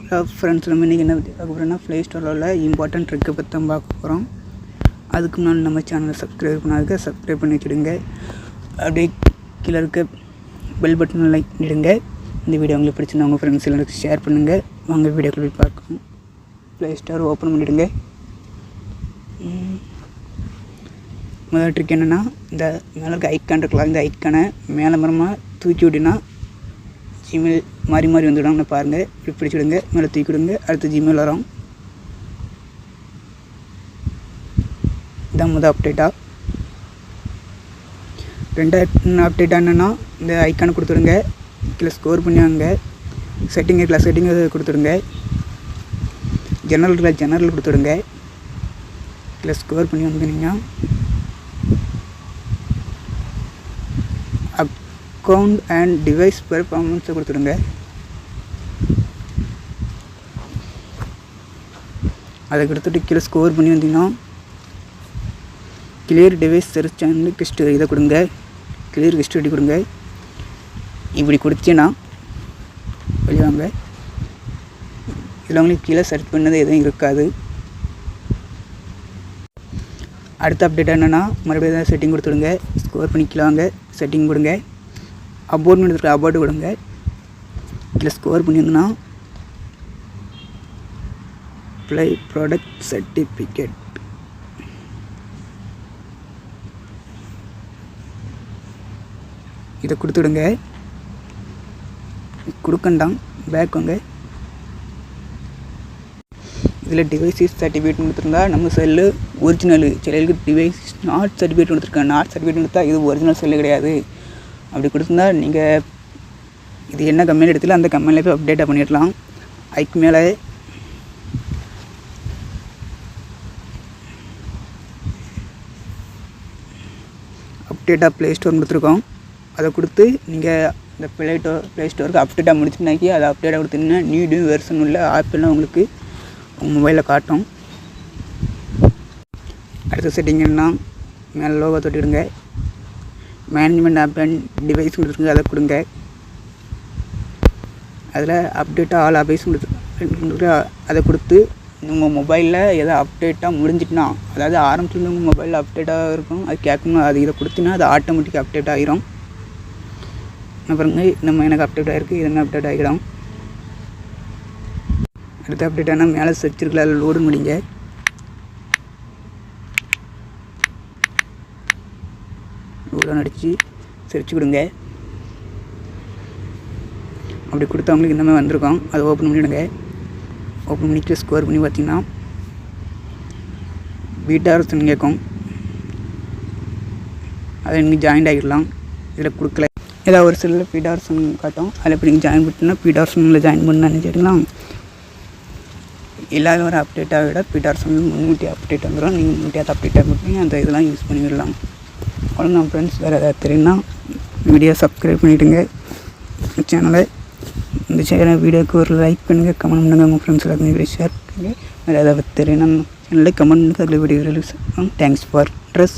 Friends நம்ம இன்றைக்கி என்ன பற்றி பார்க்க போகிறோம்னா ப்ளே ஸ்டோரில் உள்ள இம்பார்ட்டன்ட் ட்ரிக்கை பற்றி தான் பார்க்க போகிறோம். அதுக்கு முன்னாடி நம்ம சேனலை சப்ஸ்கிரைப் பண்ணாதுக்கு சப்ஸ்கிரைப் பண்ணி வச்சுடுங்க. அப்படியே கீழே இருக்க பெல் பட்டன் லைக் பண்ணிடுங்க. இந்த வீடியோ உங்களுக்கு பிடிச்சிருந்தா உங்கள் ஃப்ரெண்ட்ஸ் எல்லாருக்கும் ஷேர் பண்ணுங்கள். வாங்க வீடியோக்குள்ள போய் பார்க்கணும். ப்ளே ஸ்டோர் ஓப்பன் பண்ணிவிடுங்க. முதல் ட்ரிக் என்னென்னா, இந்த மேலே இருக்க ஐக்கான் இருக்கலாம், இந்த ஐக்கானை மேலே மரமாக தூக்கி விட்டினா ஜிமெயில் மாறி மாறி வந்துவிடும். பாருங்கள், இப்படி பிடிச்சிடுங்க, மேலே தூக்கி விடுங்க, அடுத்து ஜிமெயில் வரும். இதான் முதல் அப்டேட்டாக. ரெண்டாவது அப்டேட்டாக என்னென்னா, இந்த ஐக்கானை கொடுத்துடுங்க, கீழே ஸ்கோர் பண்ணி வாங்க. செட்டிங் இருக்கலாம், செட்டிங் கொடுத்துடுங்க. ஜெனரல் கொடுத்துடுங்க, கீழே ஸ்கோர் பண்ணி வந்தீங்கன்னா அக்கௌண்ட் அண்ட் டிவைஸ் பெர்ஃபார்மன்ஸை கொடுத்துடுங்க. அதை கொடுத்துட்டு கீழே ஸ்கோர் பண்ணி வந்தீங்கன்னா clear device search and history இதை கொடுங்க. கிளியர் ஹிஸ்டரி கொடுங்க. இப்படி கொடுத்தீங்கன்னா வெளிவாங்க. இதில் உங்களுக்கு கீழே சர்ச் பண்ணது எதுவும் இருக்காது. அடுத்த அப்டேட் என்னென்னா, மறுபடியும் எதாவது செட்டிங் கொடுத்துடுங்க. ஸ்கோர் பண்ணிக்கலாங்க, செட்டிங் கொடுங்க. அபோர்ட் எடுத்துகிட்டு அபோர்ட் கொடுங்க. இதில் ஸ்கோர் பண்ணியிருந்தோன்னா ப்ளே ப்ராடக்ட் சர்டிஃபிகேட் இதை கொடுத்துடுங்க. கொடுக்கண்டாம் பேக் வாங்க. இதில் டிவைஸஸ் சர்டிஃபிகேட் கொடுத்துருந்தா நம்ம செல்லு ஒரிஜினலு. சிலருக்கு டிவைஸ் நாட் சர்டிஃபிகேட் கொடுத்துருக்கேன். நாட் சர்டிஃபிகேட் கொடுத்தா இது ஒரிஜினல் செல்லு கிடையாது. அப்படி கொடுத்துருந்தா நீங்கள் இது என்ன கம்பெனி எடுத்துல அந்த கம்பெனியில் போய் அப்டேட்டாக பண்ணிடலாம். அதுக்கு மேலே அப்டேட்டாக ப்ளே ஸ்டோர் கொடுத்துருக்கோம். அதை கொடுத்து நீங்கள் இந்த ப்ளே ஸ்டோருக்கு அப்டேட்டாக முடிச்சுனாக்கி அதை அப்டேட்டாக கொடுத்தீங்கன்னா நியூ வெர்ஷன் உள்ள ஆப்பெல்லாம் உங்களுக்கு உங்கள் மொபைலில் காட்டும். அடுத்த செட்டிங் என்ன, மேலே லோகோ தொட்டிடுங்க. மேனேஜ்மெண்ட் ஆப் அண்ட் டிவைஸ் கொடுத்துருங்க, அதை கொடுங்க. அதில் அப்டேட்டாக ஆல் அபைஸ் கொடுத்து அதை கொடுத்து உங்கள் மொபைலில் எதோ அப்டேட்டாக முடிஞ்சிட்டுனா, அதாவது ஆரம்பிச்சிருந்து உங்கள் மொபைலில் அப்டேட்டாக இருக்கும், அது கேட்கணும். அது இதை கொடுத்தினா அது ஆட்டோமேட்டிக்காக அப்டேட் ஆகிரும். அப்புறங்க நம்ம எனக்கு அப்டேட் ஆகிருக்கு, இதுங்க அப்டேட் ஆகிடும். அடுத்த அப்டேட் ஆனால் மேலே சர்ச் இருக்குல்ல, அதில் லோடு முடிங்க. லோடாக அடித்து சர்ச் கொடுங்க. அப்படி கொடுத்தவங்களுக்கு இந்த மாதிரி வந்திருக்கோம். அதை ஓப்பன் பண்ணிவிடுங்க. ஓப்பன் பண்ணிட்டு ஸ்கோர் பண்ணி பார்த்தீங்கன்னா பீட்டார்ஸ்ன்னு கேட்கும். அதை நீங்கள் ஜாயின் ஆகிடலாம். இதில் கொடுக்கல ஏதாவது ஒரு சில பீட்டார்ஸ்ன்னு காட்டும். அதில் இப்போ நீங்கள் ஜாயின் பண்ணிட்டீங்கன்னா பீட்டார்ஸ்னில் ஜாயின் பண்ண நினச்சிக்கலாம். இல்லாத ஒரு அப்டேட்டாக விட பீட்டார்ஸ்ன்னு முன்கூட்டி அப்டேட் வந்துடும். நீங்கள் முன்கூட்டி அதை அப்டேட்டாக பண்ணி அந்த இதெல்லாம் யூஸ் பண்ணிவிடலாம். அவ்வளோதான் ஃப்ரெண்ட்ஸ். வேறு ஏதாவது தெரியும்னா வீடியோ சப்ஸ்கிரைப் பண்ணிவிடுங்க சேனலை. இந்த சேனல் வீடியோவுக்கு ஒரு லைக் பண்ணுங்கள், கமெண்ட் பண்ணுங்கள், உங்கள் ஃப்ரெண்ட்ஸ் எல்லாருக்கும் வீடியோ ஷேர் பண்ணுங்கள். வேறு ஏதாவது தெரியும்னா சேனலில் கமெண்ட் பண்ணுங்கள். அதில் video release. Thanks for dress.